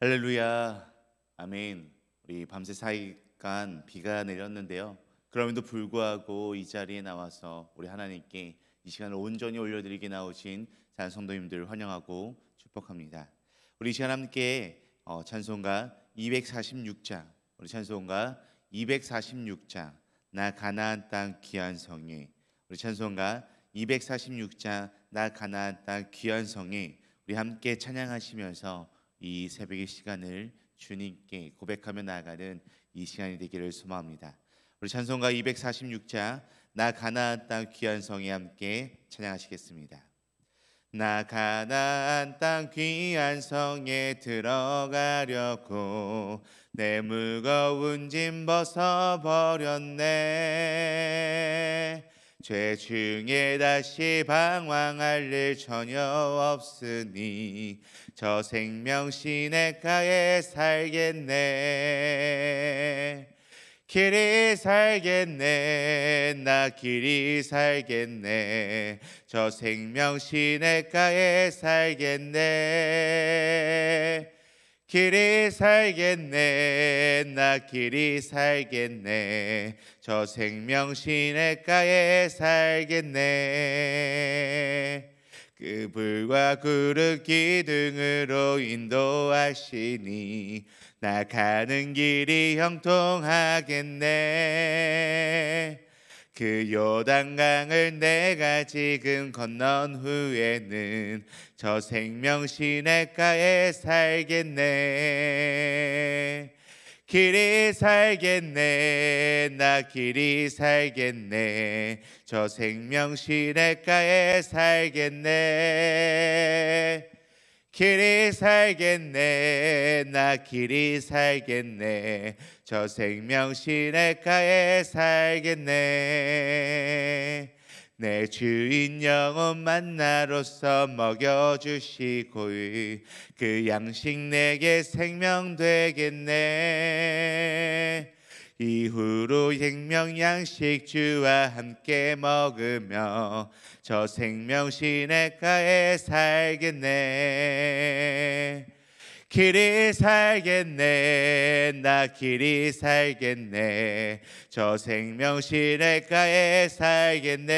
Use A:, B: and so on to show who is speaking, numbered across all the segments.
A: 할렐루야, 아멘. 우리 밤새 사이간 비가 내렸는데요. 그럼에도 불구하고 이 자리에 나와서 우리 하나님께 이 시간을 온전히 올려드리게 나오신 산 성도님들 환영하고 축복합니다. 우리 이 시간 함께 찬송가 246장, 우리 찬송가 246장 나 가나안 땅 귀한 성에, 우리 찬송가 246장 나 가나안 땅 귀한 성에 우리 함께 찬양하시면서 이 새벽의 시간을 주님께 고백하며 나아가는 이 시간이 되기를 소망합니다. 우리 찬송가 246장 나 가나안 땅 귀한 성에 함께 찬양하시겠습니다. 나 가나안 땅 귀한 성에 들어가려고 내 무거운 짐 벗어버렸네. 죄 중에 다시 방황할 일 전혀 없으니 저 생명 시냇가에 살겠네. 길이 살겠네. 나 길이 살겠네. 저 생명 시냇가에 살겠네. 길이 살겠네. 나 길이 살겠네. 저 생명 시냇가에 살겠네. 그 불과 구름 기둥으로 인도하시니 나 가는 길이 형통하겠네. 그 요단강을 내가 지금 건넌 후에는 저 생명 시냇가에 살겠네. 길이 살겠네. 나 길이 살겠네. 저 생명 시냇가에 살겠네. 길이 살겠네. 나 길이 살겠네. 저 생명 시냇가에 살겠네. 내 주인 영혼 만나로서 먹여주시고 그 양식 내게 생명 되겠네. 이후로 생명 양식 주와 함께 먹으며 저 생명 시냇가에 살겠네. 길이 살겠네. 나 길이 살겠네. 저 생명 시냇가에 살겠네.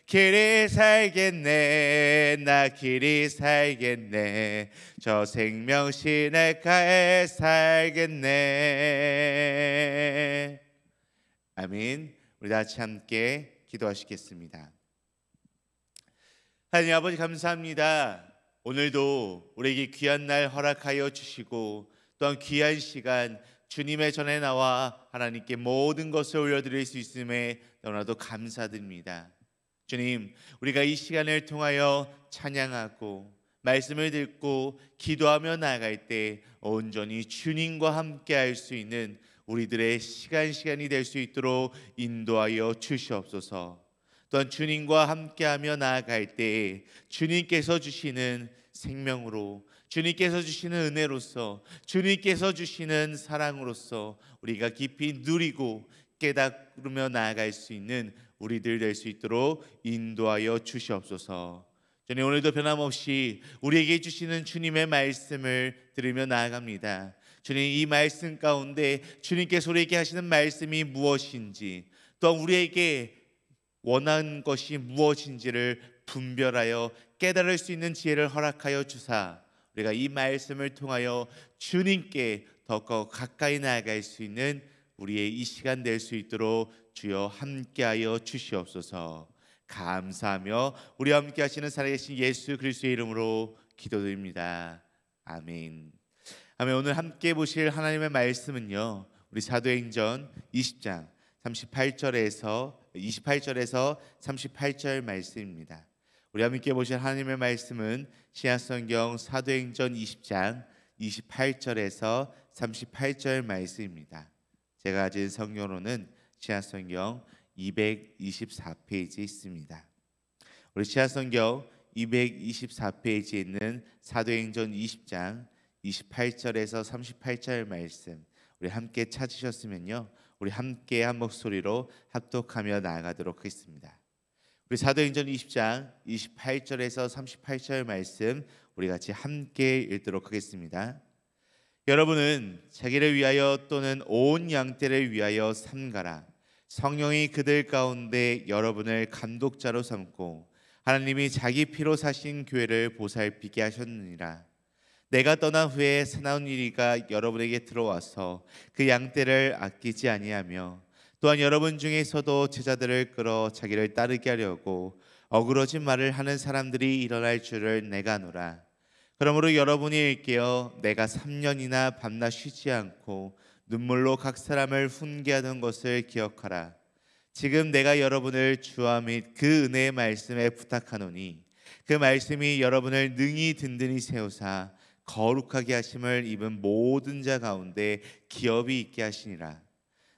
A: 길이 살겠네. 나 길이 살겠네. 저 생명 시냇가에 살겠네. 아멘. 우리 다 같이 함께 기도하시겠습니다. 하나님 아버지 감사합니다. 오늘도 우리에게 귀한 날 허락하여 주시고 또한 귀한 시간 주님의 전에 나와 하나님께 모든 것을 올려드릴 수 있음에 너무나도 감사드립니다. 주님, 우리가 이 시간을 통하여 찬양하고 말씀을 듣고 기도하며 나아갈 때 온전히 주님과 함께 할 수 있는 우리들의 시간이 될 수 있도록 인도하여 주시옵소서. 또한 주님과 함께하며 나아갈 때 주님께서 주시는 생명으로, 주님께서 주시는 은혜로서, 주님께서 주시는 사랑으로서 우리가 깊이 누리고 깨달으며 나아갈 수 있는 우리들 될 수 있도록 인도하여 주시옵소서. 주님, 오늘도 변함없이 우리에게 주시는 주님의 말씀을 들으며 나아갑니다. 주님, 이 말씀 가운데 주님께서 우리에게 하시는 말씀이 무엇인지, 또한 우리에게 원하는 것이 무엇인지를 분별하여 깨달을 수 있는 지혜를 허락하여 주사 우리가 이 말씀을 통하여 주님께 더 가까이 나아갈 수 있는 우리의 이 시간 될 수 있도록 주여 함께하여 주시옵소서. 감사하며 우리와 함께 하시는 살아계신 예수 그리스도의 이름으로 기도드립니다. 아멘. 아멘. 오늘 함께 보실 하나님의 말씀은요, 우리 사도행전 20장 28절에서 38절 말씀입니다. 우리 함께 보실 하나님의 말씀은 신약성경 사도행전 20장 28절에서 38절 말씀입니다. 제가 가진 성경으로는 신약성경 224페이지에 있습니다. 우리 신약성경 224페이지에 있는 사도행전 20장 28절에서 38절 말씀 우리 함께 찾으셨으면요, 우리 함께 한 목소리로 합독하며 나아가도록 하겠습니다. 우리 사도행전 20장 28절에서 38절 말씀 우리 같이 함께 읽도록 하겠습니다. 여러분은 자기를 위하여 또는 온 양떼를 위하여 삼가라. 성령이 그들 가운데 여러분을 감독자로 삼고 하나님이 자기 피로 사신 교회를 보살피게 하셨느니라. 내가 떠난 후에 사나운 이리가 여러분에게 들어와서 그 양떼를 아끼지 아니하며 또한 여러분 중에서도 제자들을 끌어 자기를 따르게 하려고 어그러진 말을 하는 사람들이 일어날 줄을 내가 아노라. 그러므로 여러분이 일깨어 내가 3년이나 밤낮 쉬지 않고 눈물로 각 사람을 훈계하던 것을 기억하라. 지금 내가 여러분을 주와 및 그 은혜의 말씀에 부탁하노니 그 말씀이 여러분을 능히 든든히 세우사 거룩하게 하심을 입은 모든 자 가운데 기업이 있게 하시니라.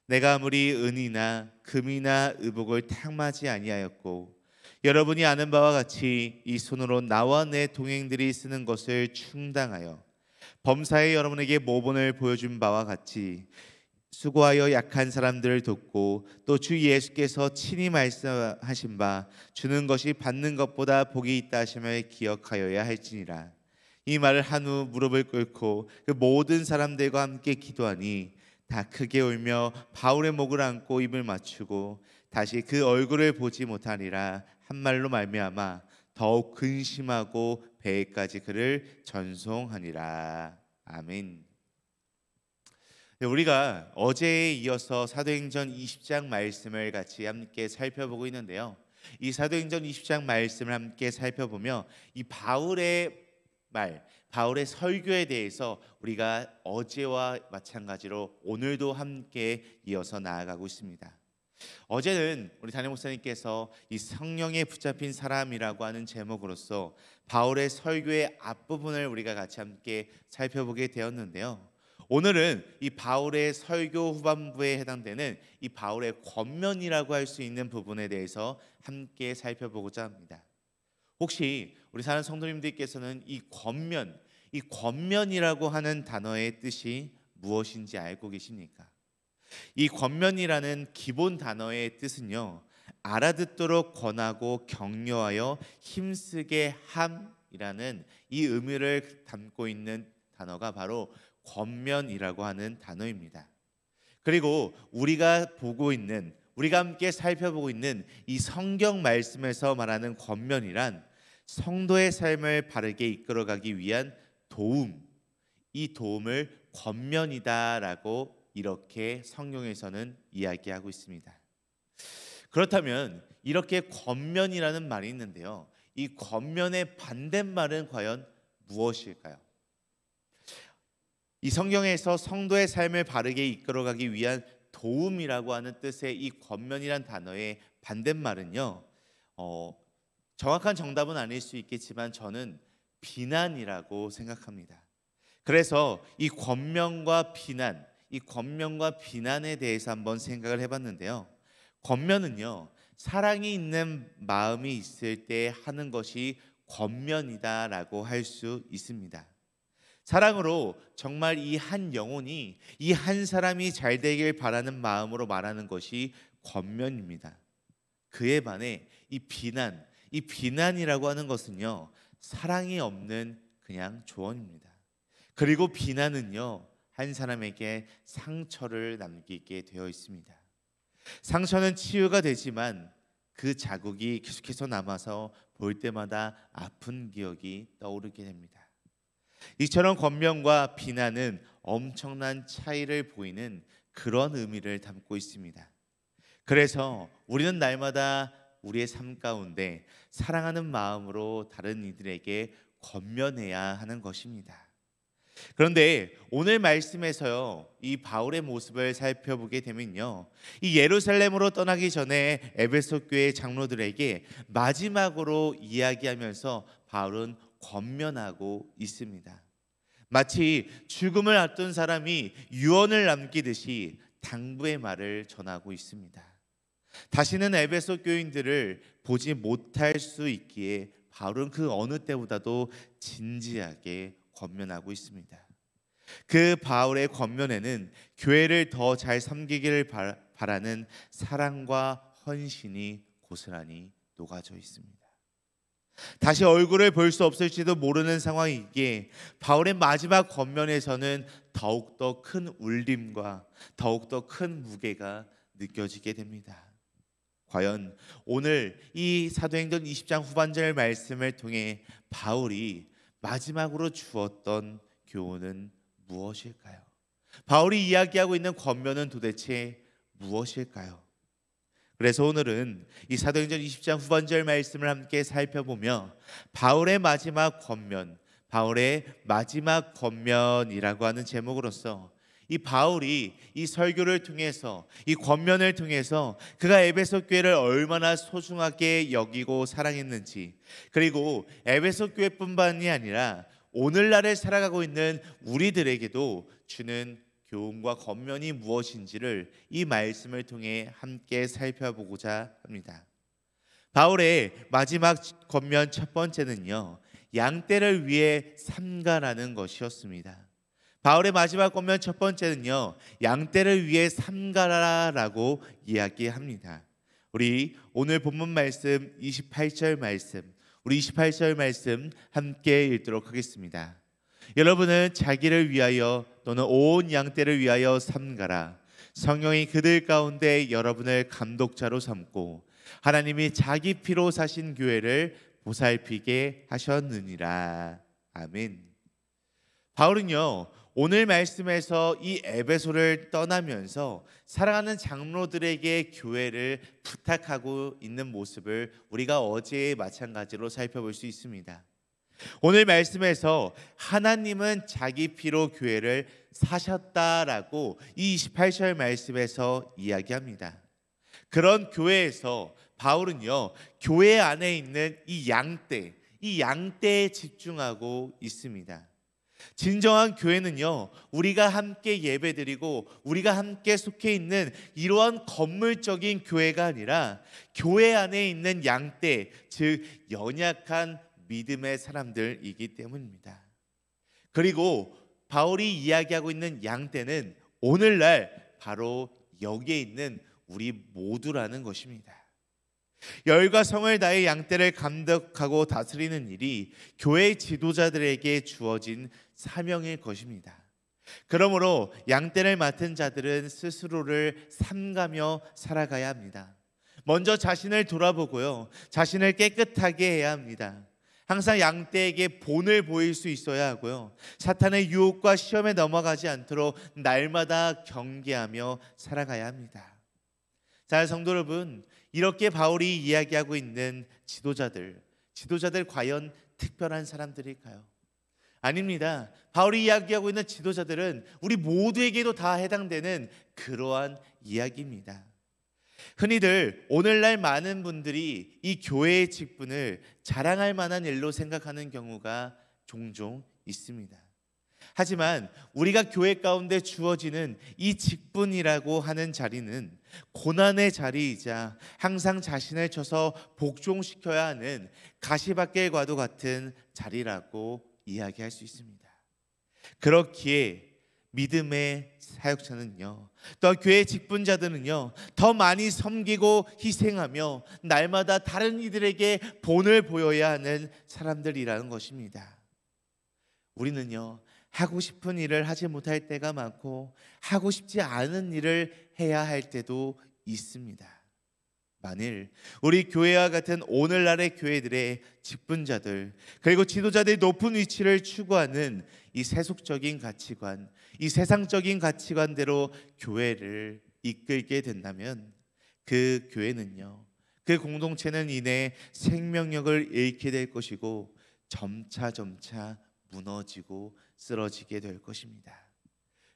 A: 내가 아무리 은이나 금이나 의복을 탕마지 아니하였고 여러분이 아는 바와 같이 이 손으로 나와 내 동행들이 쓰는 것을 충당하여 범사에 여러분에게 모본을 보여준 바와 같이 수고하여 약한 사람들을 돕고 또 주 예수께서 친히 말씀하신 바 주는 것이 받는 것보다 복이 있다 하심을 기억하여야 할지니라. 이 말을 한 후 무릎을 꿇고 그 모든 사람들과 함께 기도하니 다 크게 울며 바울의 목을 안고 입을 맞추고 다시 그 얼굴을 보지 못하니라. 한 말로 말미암아 더욱 근심하고 배에까지 그를 전송하니라. 아멘. 우리가 어제에 이어서 사도행전 20장 말씀을 같이 함께 살펴보고 있는데요. 이 사도행전 20장 말씀을 함께 살펴보며 이 바울의 설교에 대해서 우리가 어제와 마찬가지로 오늘도 함께 이어서 나아가고 있습니다. 어제는 우리 담임 목사님께서 이 성령에 붙잡힌 사람이라고 하는 제목으로서 바울의 설교의 앞부분을 우리가 같이 함께 살펴보게 되었는데요. 오늘은 이 바울의 설교 후반부에 해당되는 이 바울의 권면이라고 할 수 있는 부분에 대해서 함께 살펴보고자 합니다. 혹시 우리 사는 성도님들께서는 이 권면이라고 하는 단어의 뜻이 무엇인지 알고 계십니까? 이 권면이라는 기본 단어의 뜻은요, 알아듣도록 권하고 격려하여 힘쓰게 함이라는 이 의미를 담고 있는 단어가 바로 권면이라고 하는 단어입니다. 그리고 우리가 함께 살펴보고 있는 이 성경 말씀에서 말하는 권면이란 성도의 삶을 바르게 이끌어가기 위한 도움, 이 도움을 권면이다라고 이렇게 성경에서는 이야기하고 있습니다. 그렇다면 이렇게 권면이라는 말이 있는데요. 이 권면의 반대말은 과연 무엇일까요? 이 성경에서 성도의 삶을 바르게 이끌어가기 위한 도움이라고 하는 뜻의 이 권면이란 단어의 반대말은요, 정확한 정답은 아닐 수 있겠지만 저는 비난이라고 생각합니다. 그래서 이 권면과 비난에 대해서 한번 생각을 해봤는데요. 권면은요, 사랑이 있는 마음이 있을 때 하는 것이 권면이다라고 할 수 있습니다. 사랑으로 정말 이 한 영혼이, 이 한 사람이 잘 되길 바라는 마음으로 말하는 것이 권면입니다. 그에 반해 이 비난이라고 하는 것은요, 사랑이 없는 그냥 조언입니다. 그리고 비난은요, 한 사람에게 상처를 남기게 되어 있습니다. 상처는 치유가 되지만 그 자국이 계속해서 남아서 볼 때마다 아픈 기억이 떠오르게 됩니다. 이처럼 권면과 비난은 엄청난 차이를 보이는 그런 의미를 담고 있습니다. 그래서 우리는 날마다 우리의 삶 가운데 사랑하는 마음으로 다른 이들에게 권면해야 하는 것입니다. 그런데 오늘 말씀에서요, 이 바울의 모습을 살펴보게 되면요, 이 예루살렘으로 떠나기 전에 에베소 교회 장로들에게 마지막으로 이야기하면서 바울은 권면하고 있습니다. 마치 죽음을 앞둔 사람이 유언을 남기듯이 당부의 말을 전하고 있습니다. 다시는 에베소 교인들을 보지 못할 수 있기에 바울은 그 어느 때보다도 진지하게 권면하고 있습니다. 그 바울의 권면에는 교회를 더 잘 섬기기를 바라는 사랑과 헌신이 고스란히 녹아져 있습니다. 다시 얼굴을 볼 수 없을지도 모르는 상황이기에 바울의 마지막 권면에서는 더욱더 큰 울림과 더욱더 큰 무게가 느껴지게 됩니다. 과연 오늘 이 사도행전 20장 후반절 말씀을 통해 바울이 마지막으로 주었던 교훈은 무엇일까요? 바울이 이야기하고 있는 권면은 도대체 무엇일까요? 그래서 오늘은 이 사도행전 20장 후반절 말씀을 함께 살펴보며 바울의 마지막 권면, 바울의 마지막 권면이라고 하는 제목으로서 이 바울이 이 설교를 통해서 이 권면을 통해서 그가 에베소 교회를 얼마나 소중하게 여기고 사랑했는지, 그리고 에베소 교회뿐만이 아니라 오늘날을 살아가고 있는 우리들에게도 주는 교훈과 권면이 무엇인지를 이 말씀을 통해 함께 살펴보고자 합니다. 바울의 마지막 권면 첫 번째는요, 양떼를 위해 삼가라는 것이었습니다. 바울의 마지막 권면 첫 번째는요, 양떼를 위해 삼가라라고 이야기합니다. 우리 오늘 본문 말씀 28절 말씀, 우리 28절 말씀 함께 읽도록 하겠습니다. 여러분은 자기를 위하여 또는 온 양떼를 위하여 삼가라. 성령이 그들 가운데 여러분을 감독자로 삼고 하나님이 자기 피로 사신 교회를 보살피게 하셨느니라. 아멘. 바울은요, 오늘 말씀에서 이 에베소를 떠나면서 사랑하는 장로들에게 교회를 부탁하고 있는 모습을 우리가 어제의 마찬가지로 살펴볼 수 있습니다. 오늘 말씀에서 하나님은 자기 피로 교회를 사셨다라고 이 28절 말씀에서 이야기합니다. 그런 교회에서 바울은요, 교회 안에 있는 이 양떼에 집중하고 있습니다. 진정한 교회는요, 우리가 함께 예배드리고 우리가 함께 속해 있는 이러한 건물적인 교회가 아니라 교회 안에 있는 양떼, 즉 연약한 믿음의 사람들이기 때문입니다. 그리고 바울이 이야기하고 있는 양떼는 오늘날 바로 여기에 있는 우리 모두라는 것입니다. 열과 성을 다해 양떼를 감독하고 다스리는 일이 교회 지도자들에게 주어진 사명일 것입니다. 그러므로 양떼를 맡은 자들은 스스로를 삼가며 살아가야 합니다. 먼저 자신을 돌아보고요, 자신을 깨끗하게 해야 합니다. 항상 양떼에게 본을 보일 수 있어야 하고요, 사탄의 유혹과 시험에 넘어가지 않도록 날마다 경계하며 살아가야 합니다. 자, 성도 여러분, 이렇게 바울이 이야기하고 있는 지도자들 과연 특별한 사람들일까요? 아닙니다. 바울이 이야기하고 있는 지도자들은 우리 모두에게도 다 해당되는 그러한 이야기입니다. 흔히들 오늘날 많은 분들이 이 교회의 직분을 자랑할 만한 일로 생각하는 경우가 종종 있습니다. 하지만 우리가 교회 가운데 주어지는 이 직분이라고 하는 자리는 고난의 자리이자 항상 자신을 쳐서 복종시켜야 하는 가시밭길과도 같은 자리라고 이야기할 수 있습니다. 그렇기에 믿음의 사역자는요, 또 교회 직분자들은요, 더 많이 섬기고 희생하며 날마다 다른 이들에게 본을 보여야 하는 사람들이라는 것입니다. 우리는요, 하고 싶은 일을 하지 못할 때가 많고 하고 싶지 않은 일을 해야 할 때도 있습니다. 만일 우리 교회와 같은 오늘날의 교회들의 직분자들 그리고 지도자들이 높은 위치를 추구하는 이 세속적인 가치관, 이 세상적인 가치관대로 교회를 이끌게 된다면 그 교회는요, 그 공동체는 이내 생명력을 잃게 될 것이고 점차 무너지고 쓰러지게 될 것입니다.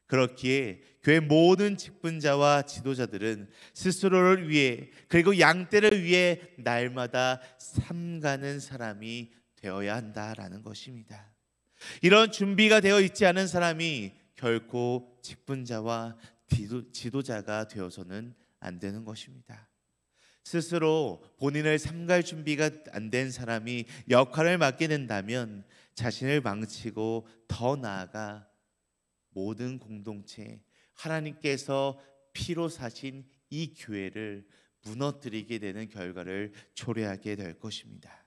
A: 그렇기에 교회 모든 직분자와 지도자들은 스스로를 위해 그리고 양떼를 위해 날마다 삼가는 사람이 되어야 한다라는 것입니다. 이런 준비가 되어 있지 않은 사람이 결코 직분자와 지도자가 되어서는 안 되는 것입니다. 스스로 본인을 삼갈 준비가 안 된 사람이 역할을 맡게 된다면 자신을 망치고 더 나아가 모든 공동체, 하나님께서 피로 사신 이 교회를 무너뜨리게 되는 결과를 초래하게 될 것입니다.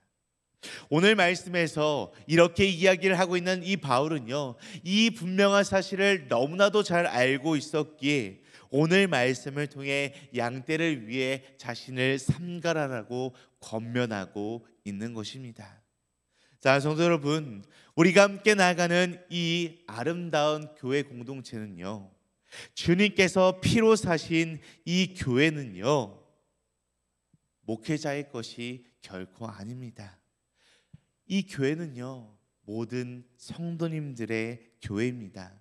A: 오늘 말씀에서 이렇게 이야기를 하고 있는 이 바울은요, 이 분명한 사실을 너무나도 잘 알고 있었기에 오늘 말씀을 통해 양떼를 위해 자신을 삼가라라고 권면하고 있는 것입니다. 자, 성도 여러분, 우리가 함께 나아가는 이 아름다운 교회 공동체는요, 주님께서 피로 사신 이 교회는요, 목회자의 것이 결코 아닙니다. 이 교회는요, 모든 성도님들의 교회입니다.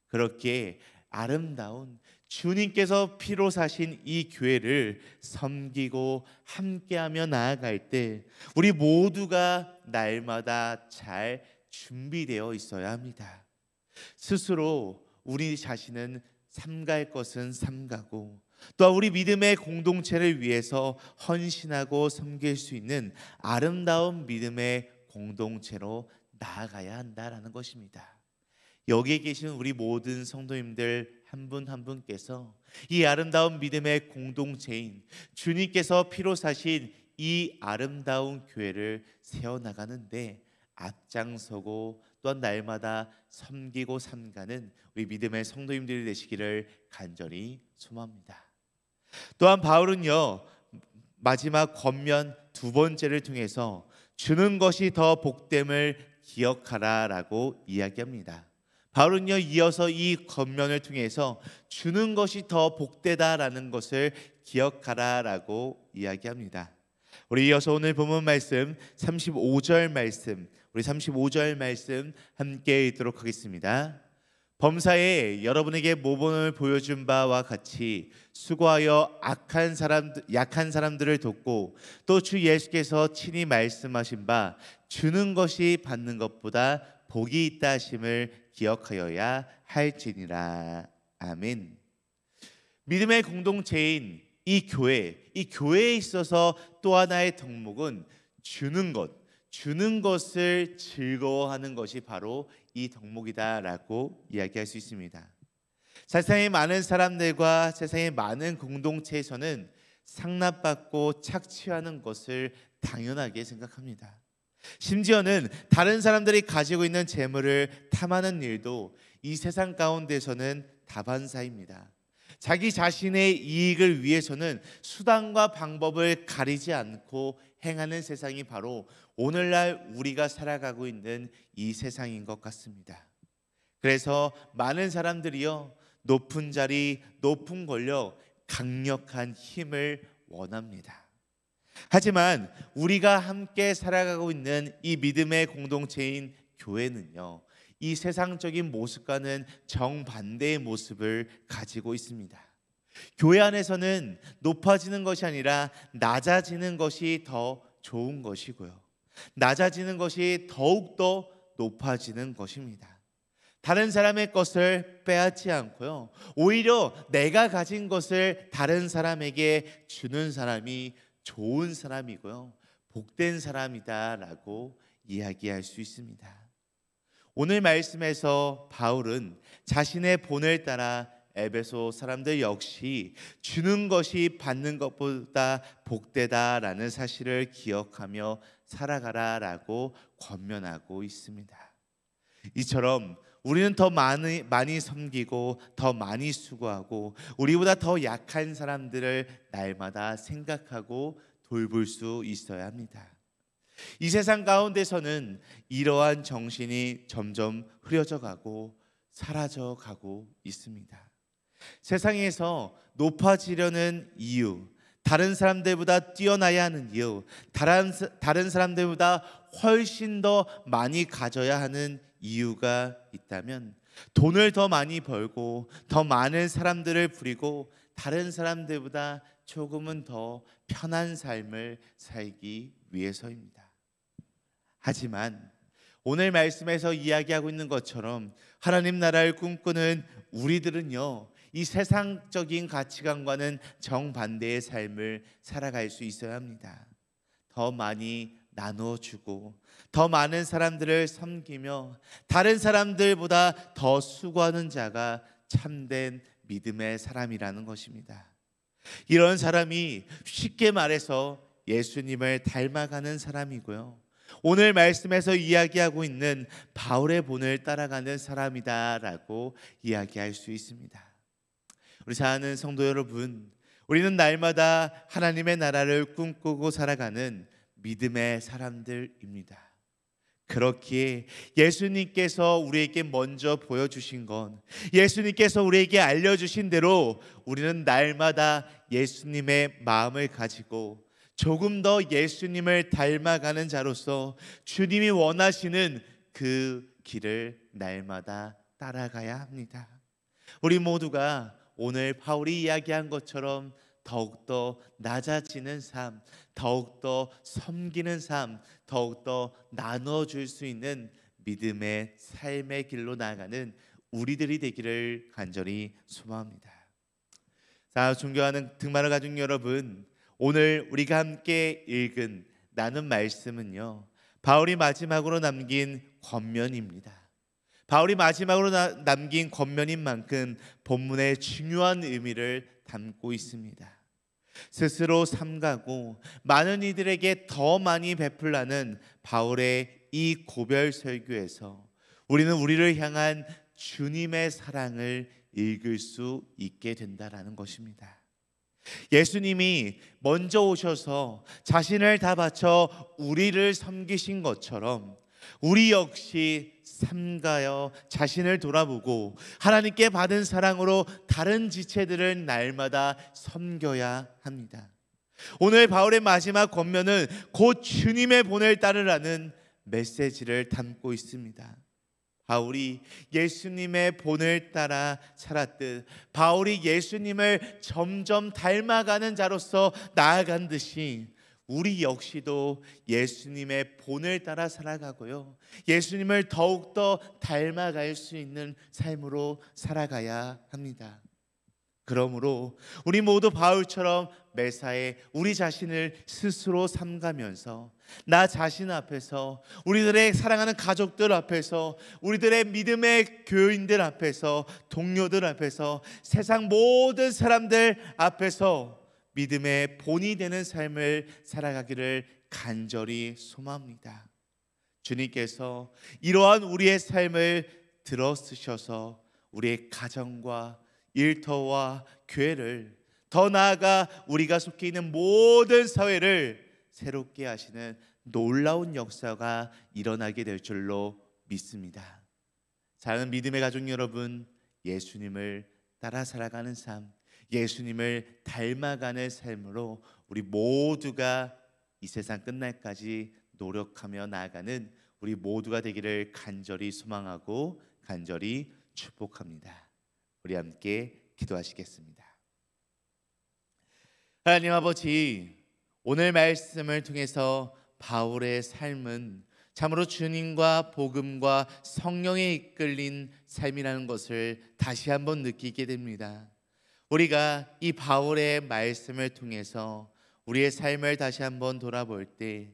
A: 그렇게 아름다운 주님께서 피로 사신 이 교회를 섬기고 함께하며 나아갈 때 우리 모두가 날마다 잘 준비되어 있어야 합니다. 스스로 우리 자신은 삼갈 것은 삼가고, 또한 우리 믿음의 공동체를 위해서 헌신하고 섬길 수 있는 아름다운 믿음의 공동체로 나아가야 한다라는 것입니다. 여기에 계신 우리 모든 성도님들 한 분 한 분께서 이 아름다운 믿음의 공동체인 주님께서 피로 사신 이 아름다운 교회를 세워나가는데 앞장서고 또한 날마다 섬기고 삼가는 우리 믿음의 성도님들이 되시기를 간절히 소망합니다. 또한 바울은요, 마지막 권면 두 번째를 통해서 주는 것이 더 복됨을 기억하라라고 이야기합니다. 바울은요, 이어서 이 권면을 통해서 주는 것이 더 복되다라는 것을 기억하라라고 이야기합니다. 우리 이어서 오늘 본문 말씀 35절 말씀, 우리 35절 말씀 함께 읽도록 하겠습니다. 범사에 여러분에게 모범을 보여준 바와 같이 수고하여 약한 사람들을 돕고 또 주 예수께서 친히 말씀하신 바 주는 것이 받는 것보다 복이 있다 하심을 기억하여야 할지니라. 아멘. 믿음의 공동체인 이 교회에 있어서 또 하나의 덕목은 주는 것을 즐거워하는 것이 바로 이 덕목이다라고 이야기할 수 있습니다. 세상의 많은 사람들과 세상의 많은 공동체에서는 상납받고 착취하는 것을 당연하게 생각합니다. 심지어는 다른 사람들이 가지고 있는 재물을 탐하는 일도 이 세상 가운데서는 다반사입니다. 자기 자신의 이익을 위해서는 수단과 방법을 가리지 않고 행하는 세상이 바로 오늘날 우리가 살아가고 있는 이 세상인 것 같습니다. 그래서 많은 사람들이요, 높은 자리, 높은 권력, 강력한 힘을 원합니다. 하지만 우리가 함께 살아가고 있는 이 믿음의 공동체인 교회는요, 이 세상적인 모습과는 정반대의 모습을 가지고 있습니다. 교회 안에서는 높아지는 것이 아니라 낮아지는 것이 더 좋은 것이고요, 낮아지는 것이 더욱더 높아지는 것입니다. 다른 사람의 것을 빼앗지 않고요, 오히려 내가 가진 것을 다른 사람에게 주는 사람이 좋은 사람이고요, 복된 사람이다라고 이야기할 수 있습니다. 오늘 말씀에서 바울은 자신의 본을 따라 에베소 사람들 역시 주는 것이 받는 것보다 복되다라는 사실을 기억하며 살아가라라고 권면하고 있습니다. 이처럼 우리는 더 많이 섬기고 더 많이 수고하고 우리보다 더 약한 사람들을 날마다 생각하고 돌볼 수 있어야 합니다. 이 세상 가운데서는 이러한 정신이 점점 흐려져 가고 사라져 가고 있습니다. 세상에서 높아지려는 이유, 다른 사람들보다 뛰어나야 하는 이유, 다른 사람들보다 훨씬 더 많이 가져야 하는 이유가 있다면 돈을 더 많이 벌고 더 많은 사람들을 부리고 다른 사람들보다 조금은 더 편한 삶을 살기 위해서입니다. 하지만 오늘 말씀에서 이야기하고 있는 것처럼 하나님 나라를 꿈꾸는 우리들은요, 이 세상적인 가치관과는 정반대의 삶을 살아갈 수 있어야 합니다. 더 많이 나눠주고 더 많은 사람들을 섬기며 다른 사람들보다 더 수고하는 자가 참된 믿음의 사람이라는 것입니다. 이런 사람이 쉽게 말해서 예수님을 닮아가는 사람이고요. 오늘 말씀에서 이야기하고 있는 바울의 본을 따라가는 사람이다라고 이야기할 수 있습니다. 우리 사랑하는 성도 여러분, 우리는 날마다 하나님의 나라를 꿈꾸고 살아가는 믿음의 사람들입니다. 그렇기에 예수님께서 우리에게 먼저 보여주신 건, 예수님께서 우리에게 알려주신 대로 우리는 날마다 예수님의 마음을 가지고 조금 더 예수님을 닮아가는 자로서 주님이 원하시는 그 길을 날마다 따라가야 합니다. 우리 모두가 오늘 바울이 이야기한 것처럼 더욱더 낮아지는 삶, 더욱더 섬기는 삶, 더욱더 나눠줄 수 있는 믿음의 삶의 길로 나아가는 우리들이 되기를 간절히 소망합니다. 자, 존경하는 등만을 가족 여러분, 오늘 우리가 함께 읽은 나눈 말씀은요, 바울이 마지막으로 남긴 권면입니다. 바울이 마지막으로 남긴 권면인 만큼 본문의 중요한 의미를 담고 있습니다. 스스로 삼가고 많은 이들에게 더 많이 베풀라는 바울의 이 고별 설교에서 우리는 우리를 향한 주님의 사랑을 읽을 수 있게 된다라는 것입니다. 예수님이 먼저 오셔서 자신을 다 바쳐 우리를 섬기신 것처럼 우리 역시 삼가여 자신을 돌아보고 하나님께 받은 사랑으로 다른 지체들을 날마다 섬겨야 합니다. 오늘 바울의 마지막 권면은 곧 주님의 본을 따르라는 메시지를 담고 있습니다. 바울이 예수님의 본을 따라 살았듯 바울이 예수님을 점점 닮아가는 자로서 나아간 듯이 우리 역시도 예수님의 본을 따라 살아가고요, 예수님을 더욱더 닮아갈 수 있는 삶으로 살아가야 합니다. 그러므로 우리 모두 바울처럼 매사에 우리 자신을 스스로 삼가면서 나 자신 앞에서, 우리들의 사랑하는 가족들 앞에서, 우리들의 믿음의 교인들 앞에서, 동료들 앞에서, 세상 모든 사람들 앞에서 믿음의 본이 되는 삶을 살아가기를 간절히 소망합니다. 주님께서 이러한 우리의 삶을 들어쓰셔서 우리의 가정과 일터와 교회를, 더 나아가 우리가 속해 있는 모든 사회를 새롭게 하시는 놀라운 역사가 일어나게 될 줄로 믿습니다. 사랑하는 믿음의 가족 여러분, 예수님을 따라 살아가는 삶, 예수님을 닮아가는 삶으로 우리 모두가 이 세상 끝날까지 노력하며 나아가는 우리 모두가 되기를 간절히 소망하고 간절히 축복합니다. 우리 함께 기도하시겠습니다. 하나님 아버지, 오늘 말씀을 통해서 바울의 삶은 참으로 주님과 복음과 성령에 이끌린 삶이라는 것을 다시 한번 느끼게 됩니다. 우리가 이 바울의 말씀을 통해서 우리의 삶을 다시 한번 돌아볼 때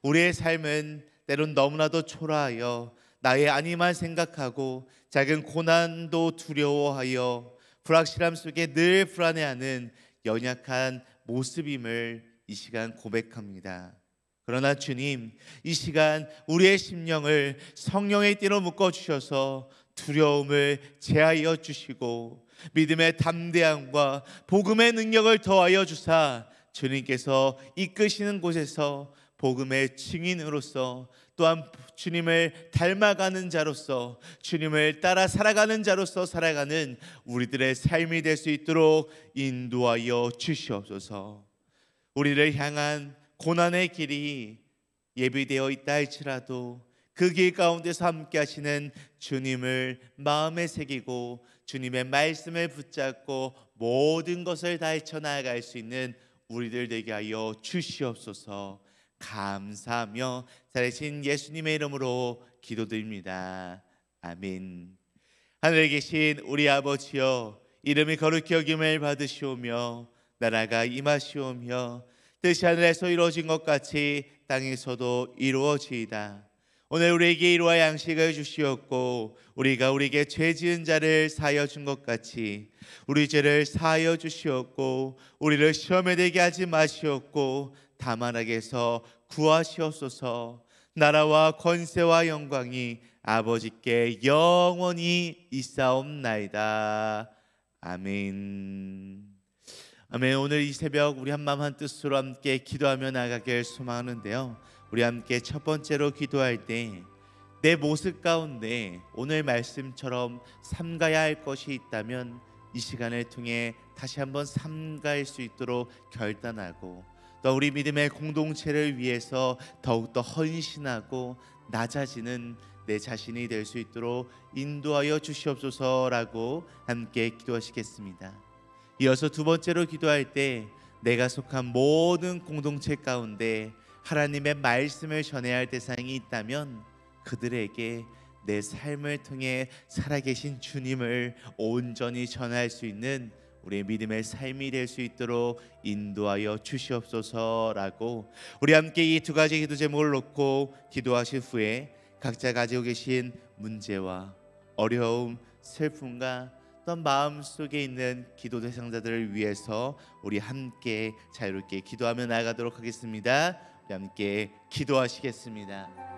A: 우리의 삶은 때론 너무나도 초라하여 나의 아니만 생각하고 작은 고난도 두려워하여 불확실함 속에 늘 불안해하는 연약한 모습임을 이 시간 고백합니다. 그러나 주님, 이 시간 우리의 심령을 성령의 띠로 묶어주셔서 두려움을 제하여 주시고 믿음의 담대함과 복음의 능력을 더하여 주사 주님께서 이끄시는 곳에서 복음의 증인으로서, 또한 주님을 닮아가는 자로서, 주님을 따라 살아가는 자로서 살아가는 우리들의 삶이 될 수 있도록 인도하여 주시옵소서. 우리를 향한 고난의 길이 예비되어 있다 할지라도 그 길 가운데서 함께 하시는 주님을 마음에 새기고 주님의 말씀을 붙잡고 모든 것을 다 헤쳐나갈 수 있는 우리들 되게 하여 주시옵소서. 감사하며 살아계신 예수님의 이름으로 기도드립니다. 아멘. 하늘에 계신 우리 아버지여, 이름이 거룩히 여김을 받으시오며 나라가 임하시오며 뜻이 하늘에서 이루어진 것 같이 땅에서도 이루어지이다. 오늘 우리에게 이루와 양식을 주시었고 우리가 우리에게 죄 지은 자를 사하여 준 것 같이 우리 죄를 사하여 주시었고 우리를 시험에 들게 하지 마시었고 다만 악에서 구하시옵소서. 나라와 권세와 영광이 아버지께 영원히 있사옵나이다. 아멘. 아멘. 오늘 이 새벽 우리 한마음 한뜻으로 함께 기도하며 나가길 소망하는데요, 우리 함께 첫 번째로 기도할 때 내 모습 가운데 오늘 말씀처럼 삼가야 할 것이 있다면 이 시간을 통해 다시 한번 삼가할 수 있도록 결단하고, 또 우리 믿음의 공동체를 위해서 더욱더 헌신하고 낮아지는 내 자신이 될 수 있도록 인도하여 주시옵소서라고 함께 기도하시겠습니다. 이어서 두 번째로 기도할 때 내가 속한 모든 공동체 가운데 하나님의 말씀을 전해야 할 대상이 있다면 그들에게 내 삶을 통해 살아계신 주님을 온전히 전할 수 있는 우리의 믿음의 삶이 될 수 있도록 인도하여 주시옵소서라고 우리 함께 이 두 가지 기도 제목을 놓고 기도하실 후에 각자 가지고 계신 문제와 어려움, 슬픔과 또 마음속에 있는 기도 대상자들을 위해서 우리 함께 자유롭게 기도하며 나아가도록 하겠습니다. 우리 함께 기도하시겠습니다.